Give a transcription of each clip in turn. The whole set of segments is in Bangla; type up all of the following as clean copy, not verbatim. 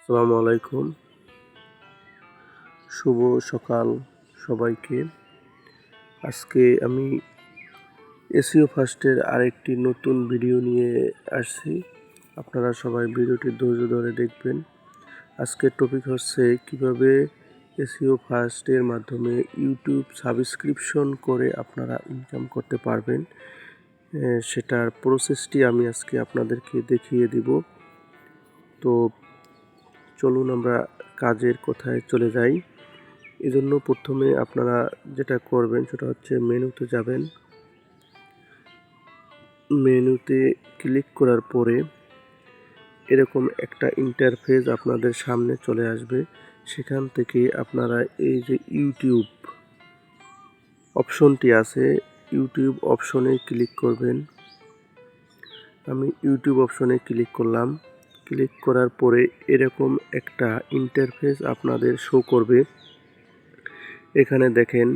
আসসালামু আলাইকুম। শুভ সকাল সবাইকে। আজকে আমি এসইও ফার্স্টের আরেকটি নতুন ভিডিও নিয়ে আসছি। আপনারা সবাই ভিডিওটি ধৈর্য ধরে দেখবেন। আজকের টপিক হচ্ছে কিভাবে এসইও ফার্স্টের মাধ্যমে ইউটিউব সাবস্ক্রিপশন করে আপনারা ইনকাম করতে পারবেন। সেটার প্রসেসটি আমি আজকে আপনাদেরকে দেখিয়ে দিব। তো চলুন আমরা কাজের কথায় চলে যাই। এজন্য প্রথমে আপনারা যেটা করবেন সেটা হচ্ছে মেনুতে যাবেন। মেনুতে ক্লিক করার পরে এরকম একটা ইন্টারফেস আপনাদের সামনে চলে আসবে। সেখান থেকে আপনারা এই যে ইউটিউব অপশনটি আছে, ইউটিউব অপশনে ক্লিক করবেন। আমি ইউটিউব অপশনে ক্লিক করলাম। ক্লিক করার পরে এরকম একটা ইন্টারফেস আপনাদের শো করবে। এখানে দেখেন,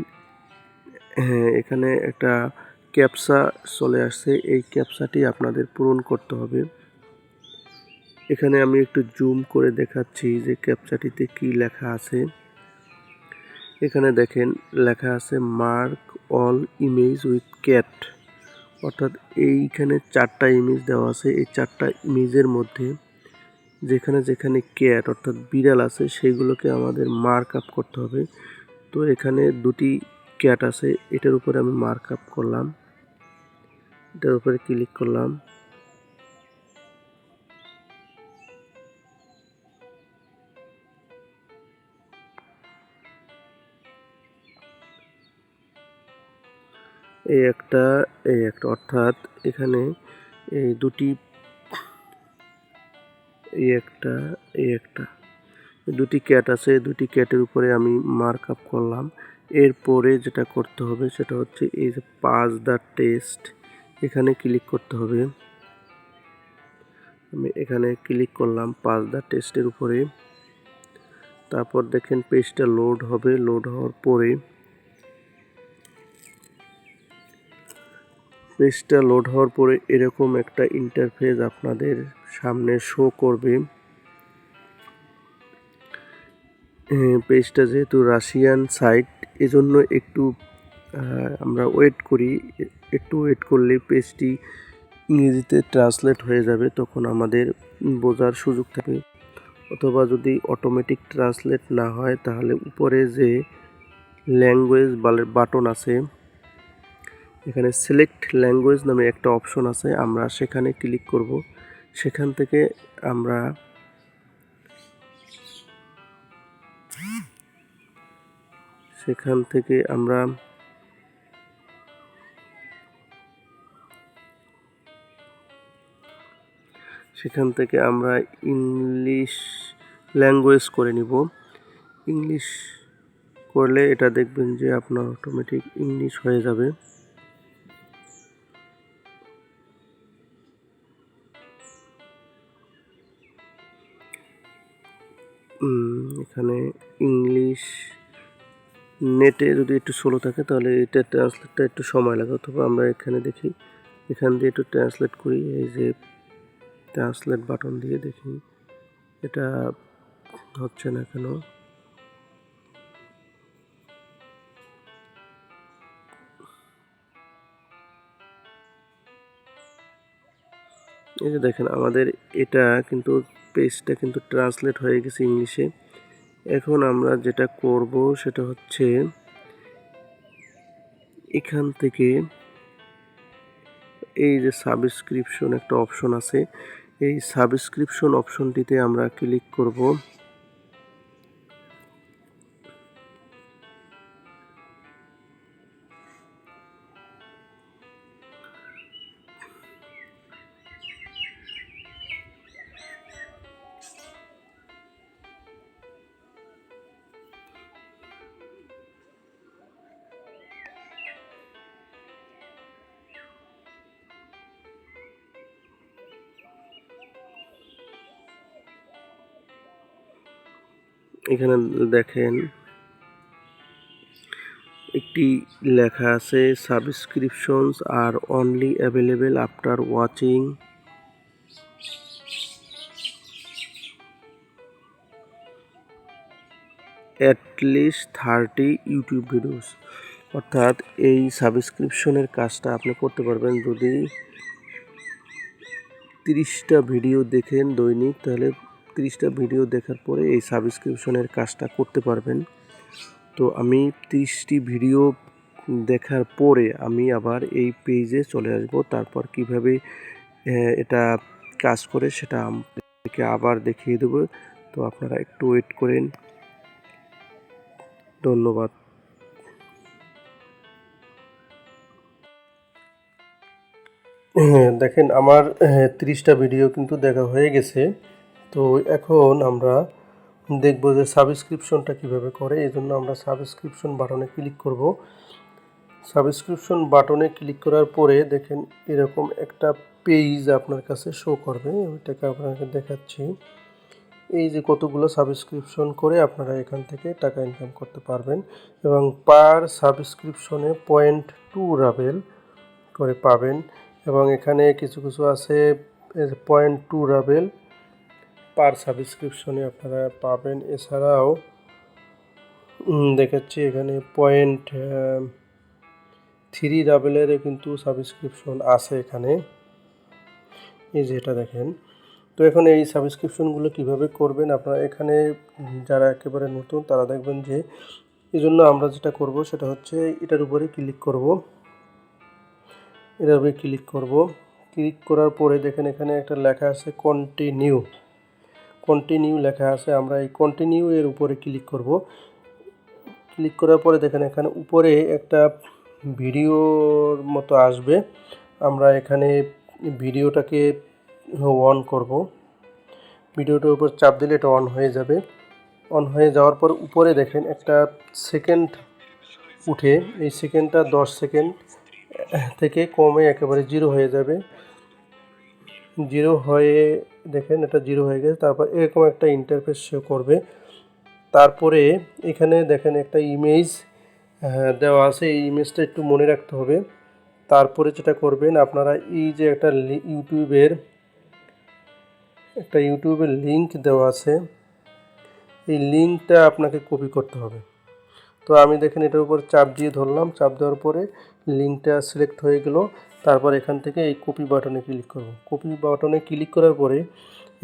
এখানে একটা ক্যাপচা চলে আসছে। এই ক্যাপচাটি আপনাদের পূরণ করতে হবে। এখানে আমি একটু জুম করে দেখাচ্ছি যে ক্যাপচাটিতে কি লেখা আছে। এখানে দেখেন লেখা আছে mark all image with cat, অর্থাৎ এইখানে 4টা ইমেজ দেওয়া আছে। এই 4টা ইমেজের মধ্যে যেখানে যেখানে ক্যাট অর্থাৎ বিড়াল আছে সেইগুলোকে আমাদের মার্ক আপ করতে হবে। তো এখানে 2টি ক্যাট আছে, এটার উপরে আমি মার্ক আপ করলাম। এটার উপরে ক্লিক করলাম। এই একটা অর্থাৎ এখানে এই দুটি দুটি ক্যাট আছে। দুটি ক্যাটের উপরে আমি মার্ক আপ করলাম। এরপরে যেটা করতে হবে সেটা হচ্ছে এই যে পাস দ্য টেস্ট, এখানে ক্লিক করতে হবে। আমি এখানে ক্লিক করলাম পাস দ্য টেস্টের উপরে। তারপর দেখেন পেজটা লোড হবে। লোড হওয়ার পরে এরকম একটা ইন্টারফেস আপনাদের সামনে শো করবে। পেজটা যেহেতু রাশিয়ান সাইট, এজন্য একটু আমরা ওয়েট করি। একটু ওয়েট করলে পেজটি ইংরেজিতে ট্রান্সলেট হয়ে যাবে, তখন আমাদের বোঝার সুযোগ থাকে। অথবা যদি অটোমেটিক ট্রান্সলেট না হয় তাহলে উপরে যে ল্যাঙ্গুয়েজ বাটন আছে, এখানে সিলেক্ট ল্যাঙ্গুয়েজ নামে একটা অপশন আছে, আমরা সেখানে ক্লিক করব। সেখান থেকে আমরা ইংলিশ ল্যাঙ্গুয়েজ করে নিব। ইংলিশ করলে এটা দেখবেন যে আপনার অটোমেটিক ইংলিশ হয়ে যাবে। এখানে ইংলিশ নেটে যদি একটু স্লো থাকে তাহলে এটা ট্রান্সলেটটা একটু সময় লাগে। অথবা আমরা এখানে দেখি, এখান দিয়ে একটু ট্রান্সলেট করি। এই যে ট্রান্সলেট বাটন দিয়ে দেখি এটা হচ্ছে না কেন। এই যে দেখেন আমাদের এটা কিন্তু পেজটা কিন্তু ট্রান্সলেট হয়ে গেছে ইংলিশে। এখন আমরা যেটা করব সেটা হচ্ছে এখান থেকে এই যে সাবস্ক্রিপশন একটা অপশন আছে, এই সাবস্ক্রিপশন অপশনটিতে আমরা ক্লিক করব। এখানে দেখেন একটি লেখা আছে সাবস্ক্রিপশনস আর only available after watching at least 30 YouTube videos. অর্থাৎ এই সাবস্ক্রিপশনের কাজটা আপনি করতে পারবেন যদি 30টা ভিডিও দেখেন দৈনিক, তাহলে 30টা ভিডিও দেখার পরে এই সাবস্ক্রিপশনের কাজটা করতে পারবেন। তো আমি 30টি ভিডিও দেখার পরে আমি আবার এই পেজে চলে আসব, তারপর কিভাবে এটা কাজ করে সেটা আপনাদেরকে আবার দেখিয়ে দেবো। তো আপনারা একটু ওয়েট করেন। ধন্যবাদ। দেখেন আমার 30টা ভিডিও কিন্তু দেখা হয়ে গেছে। তো এখন আমরা দেখব যে সাবস্ক্রিপশনটা কিভাবে করে। এই জন্য আমরা সাবস্ক্রিপশন বাটনে ক্লিক করব। সাবস্ক্রিপশন বাটনে ক্লিক করার পরে দেখেন এরকম একটা পেজ আপনার কাছে শো করবে। এটাকে আপনাকে দেখাচ্ছি। এই যে কতগুলো সাবস্ক্রিপশন করে আপনারা এখান থেকে টাকা ইনকাম করতে পারবেন এবং পার সাবস্ক্রিপশনে 0.2 রাবেল করে পাবেন এবং এখানে কিছু কিছু আছে 0.2 রাবেল পার সাবস্ক্রিপশনে আপনারা পাবেন। এছাড়াও দেখাচ্ছি এখানে 0.3 রাবেলের কিন্তু সাবস্ক্রিপশন আছে এখানে, এই যে এটা দেখেন। তো এখন এই সাবস্ক্রিপশনগুলো কিভাবে করবেন আপনারা এখানে যারা একেবারে নতুন তারা দেখবেন যে এই জন্য আমরা যেটা করব সেটা হচ্ছে এটার উপরে ক্লিক করব। এটার উপরে ক্লিক করব। ক্লিক করার পরে দেখেন এখানে একটা লেখা আছে কন্টিনিউ লেখা আছে। আমরা এই কন্টিনিউ এর উপরে ক্লিক করব। ক্লিক করার পরে দেখেন এখানে উপরে একটা ভিডিওর মতো আসবে। আমরা এখানে ভিডিওটাকে অন করব। ভিডিওটার উপর চাপ দিলে এটা অন হয়ে যাবে। অন হয়ে যাওয়ার পর উপরে দেখেন একটা সেকেন্ড উঠে, এই সেকেন্ডটা 10 সেকেন্ড থেকে কমে একেবারে 0 হয়ে যাবে। 0 হয়ে দেখেন এটা 0 হয়ে গেছে। তারপর এরকম একটা ইন্টারফেস শো করবে। তারপরে এখানে দেখেন একটা ইমেজ দেওয়া আছে, এই ইমেজটা একটু মনে রাখতে হবে। তারপরে যেটা করবেন আপনারা এই যে একটা ইউটিউবের লিঙ্ক দেওয়া আছে, এই লিঙ্কটা আপনাকে কপি করতে হবে। তো আমি দেখেন এটার উপর চাপ দিয়ে ধরলাম, চাপ দেওয়ার পরে লিঙ্কটা সিলেক্ট হয়ে গেল। তারপর এখান থেকে এই কপি বাটনে ক্লিক করব। কপি বাটনে ক্লিক করার পরে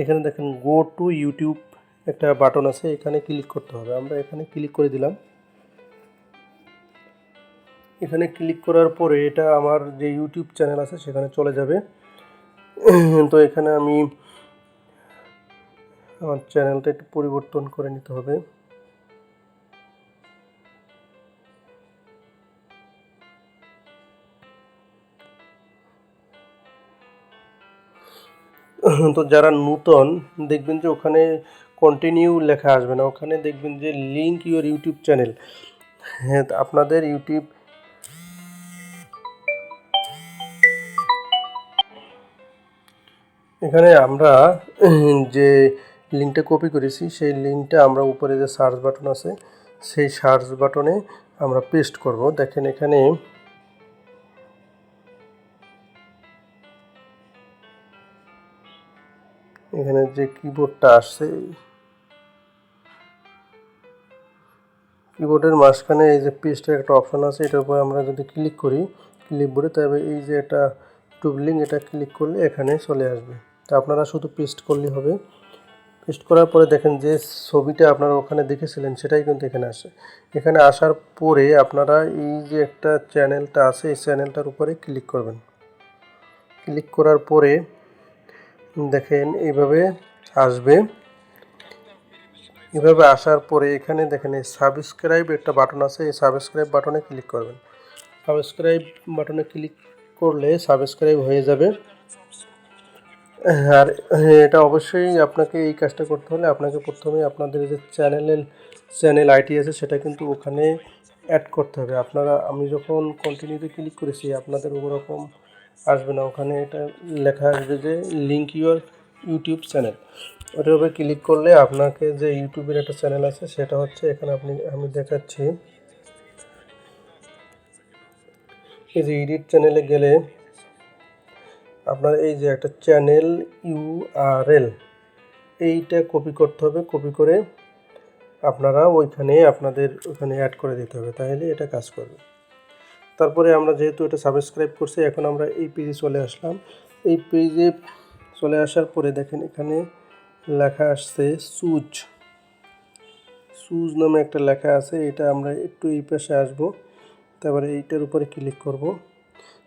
এখানে দেখেন গো টু ইউটিউব একটা বাটন আছে, এখানে ক্লিক করতে হবে। আমরা এখানে ক্লিক করে দিলাম। এখানে ক্লিক করার পরে এটা আমার যে ইউটিউব চ্যানেল আছে সেখানে চলে যাবে। তো এখানে আমি আমার চ্যানেলটা একটু পরিবর্তন করে নিতে হবে। তো যারা নূতন দেখবেন যে ওখানে কন্টিনিউ লেখা আসবে না, ওখানে দেখবেন যে লিঙ্ক ইউর ইউটিউব চ্যানেল। হ্যাঁ, আপনাদের ইউটিউব এখানে আমরা যে লিঙ্কটা কপি করেছি সেই লিঙ্কটা আমরা উপরে যে সার্চ বাটন আছে সেই সার্চ বাটনে আমরা পেস্ট করব। দেখেন এখানে যে কিবোর্ডটা আসছে, কিবোর্ডের মাঝখানে এই যে পেস্টের একটা অপশন আছে, এটার উপর আমরা যদি ক্লিক করি ক্লিপবোর্ডে, তবে এই যে একটা ইউটিউব লিঙ্ক এটা ক্লিক করলে এখানে চলে আসবে। তো আপনারা শুধু পেস্ট করলেই হবে। পেস্ট করার পরে দেখেন যে ছবিটা আপনারা ওখানে দেখেছিলেন সেটাই কিন্তু এখানে আসে। এখানে আসার পরে আপনারা এই যে একটা চ্যানেলটা আছে এই চ্যানেলটার উপরে ক্লিক করবেন। ক্লিক করার পরে দেখেন এইভাবে আসবে। এভাবে আসার পরে এখানে দেখেন এই সাবস্ক্রাইব একটা বাটন আছে, এই সাবস্ক্রাইব বাটনে ক্লিক করবেন। সাবস্ক্রাইব বাটনে ক্লিক করলে সাবস্ক্রাইব হয়ে যাবে। আর এটা অবশ্যই আপনাকে এই কাজটা করতে হলে আপনাকে প্রথমে আপনাদের যে চ্যানেল আইডি আছে সেটা কিন্তু ওখানে অ্যাড করতে হবে। আমি যখন কন্টিনিউতে ক্লিক করেছি আপনাদের ওরকম আসবে না, ওখানে এটা লেখা আসবে যে লিঙ্ক ইউর ইউটিউব চ্যানেল। ওটার উপরে ক্লিক করলে আপনাকে যে ইউটিউবের একটা চ্যানেল আছে সেটা হচ্ছে এখানে আমি দেখাচ্ছি। এই যে এডিট চ্যানেলে গেলে আপনার এই যে একটা চ্যানেল ইউআরএল এইটা কপি করতে হবে। কপি করে আপনারা আপনাদের ওইখানে অ্যাড করে দিতে হবে, তাহলে এটা কাজ করবে। তারপরে আমরা যেহেতু এটা সাবস্ক্রাইব করছি, এখন আমরা এই পেজে চলে আসলাম। এই পেজে চলে আসার পরে দেখেন এখানে লেখা আসছে সুজ নামে একটা লেখা আছে। এটা আমরা একটু এই পাশে আসবো, তারপরে এইটার উপরে ক্লিক করব।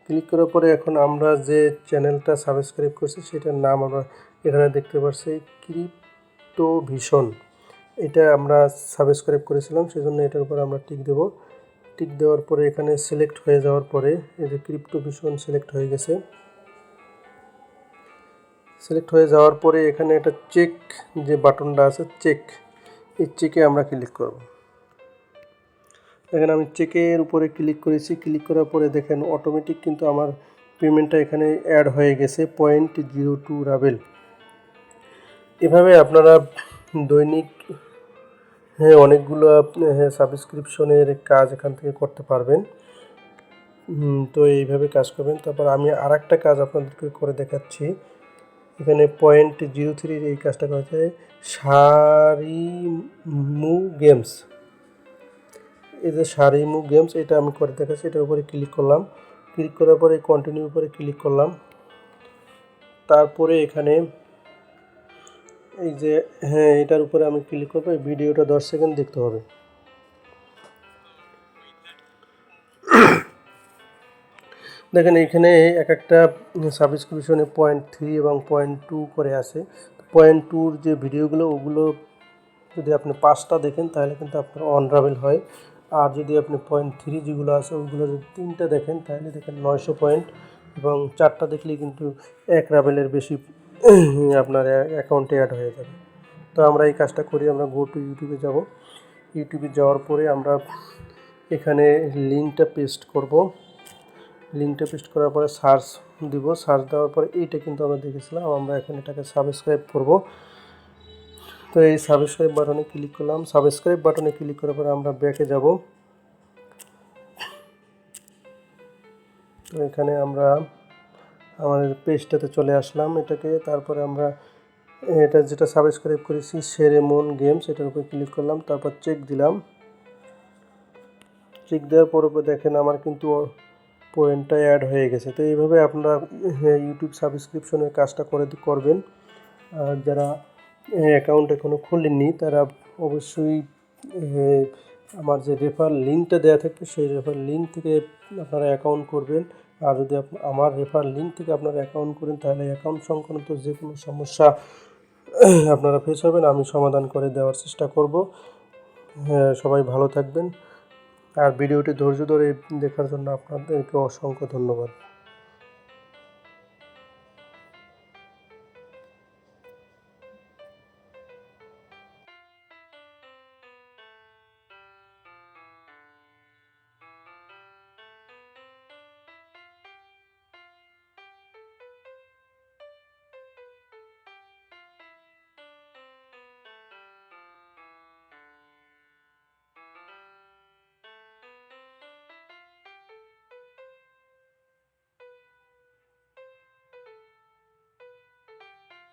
ক্লিক করার পরে এখন আমরা যে চ্যানেলটা সাবস্ক্রাইব করছি সেটার নাম আমরা এখানে দেখতে পাচ্ছি, ক্রিপ্টো ভিশন। এটা আমরা সাবস্ক্রাইব করেছিলাম, সেজন্য এটার উপর আমরা টিক দেব। টিক দেওয়ার পরে এখানে সিলেক্ট হয়ে যাওয়ার পরে এই যে ক্রিপ্টো ভিশন সিলেক্ট হয়ে গেছে। সিলেক্ট হয়ে যাওয়ার পরে এখানে একটা চেক যে বাটনটা আছে, এই চেকে আমরা ক্লিক করব। দেখেন আমি চেকের উপরে ক্লিক করেছি। ক্লিক করার পরে দেখেন অটোমেটিক কিন্তু আমার পেমেন্টটা এখানে অ্যাড হয়ে গেছে 0.02 রাবেল। এভাবে আপনারা দৈনিক অনেকগুলো সাবস্ক্রিপশনের কাজ এখান থেকে করতে পারবেন। তো এইভাবে কাজ করবেন। তারপর আমি আরেকটা কাজ আপনাদেরকে করে দেখাচ্ছি। এখানে 0.03 এই কাজটা করেছে সারিমু গেমস। এই যে সারিমু গেমস, এটা আমি করে দেখাচ্ছি। এটার উপরে ক্লিক করলাম। ক্লিক করার পরে কন্টিনিউ উপরে ক্লিক করলাম। তারপরে এখানে এই যে এটার উপরে আমি ক্লিক করবো। এই ভিডিওটা 10 সেকেন্ড দেখতে হবে। দেখেন এখানে এক একটা সাবস্ক্রিপশনে 0.3 এবং 0.2 করে আছে। 0.2-র যে ভিডিওগুলো, ওগুলো যদি আপনি 5টা দেখেন তাহলে কিন্তু আপনার অনরাবেল হয়। আর যদি আপনি 0.3 যেগুলো আছে ওইগুলো যদি 3টা দেখেন তাহলে দেখেন 900 পয়েন্ট, এবং 4টা দেখলে কিন্তু 1 রাবেলের বেশি আপনার অ্যাকাউন্টে অ্যাড হয়ে যাবে। তো আমরা এই কাজটা করি। আমরা গো টু ইউটিউবে যাব। ইউটিউবে যাওয়ার পরে আমরা এখানে লিঙ্কটা পেস্ট করব। লিঙ্কটা পেস্ট করার পরে সার্চ দিব। সার্চ দেওয়ার পরে এইটা কিন্তু আমরা দেখেছিলাম। আমরা এখন এটাকে সাবস্ক্রাইব করব। তো এই সাবস্ক্রাইব বাটনে ক্লিক করলাম। সাবস্ক্রাইব বাটনে ক্লিক করার পরে আমরা ব্যাকে যাব। তো এখানে আমরা আমাদের পেজটাতে চলে আসলাম এটাকে। তারপরে আমরা এটা যেটা সাবস্ক্রাইব করেছি সেরেমন গেমস, এটার উপর ক্লিক করলাম। তারপর চেক দিলাম। চেক দেওয়ার পরে দেখেন আমার কিন্তু পয়েন্টটা অ্যাড হয়ে গেছে। তো এইভাবে আপনারা ইউটিউব সাবস্ক্রিপশনের কাজটা করবেন। আর যারা অ্যাকাউন্ট এখনও খুলেননি তারা অবশ্যই আমার যে রেফার লিঙ্কটা দেওয়া থাকবে সেই রেফার লিঙ্ক থেকে আপনারা অ্যাকাউন্ট করবেন। আর যদি আমার রেফার লিঙ্ক থেকে আপনারা অ্যাকাউন্ট করেন তাহলে অ্যাকাউন্ট সংক্রান্ত যে কোনো সমস্যা আপনারা ফেস হবেন, আমি সমাধান করে দেওয়ার চেষ্টা করব। সবাই ভালো থাকবেন। আর ভিডিওটি ধৈর্য ধরে দেখার জন্য আপনাদেরকে অসংখ্য ধন্যবাদ।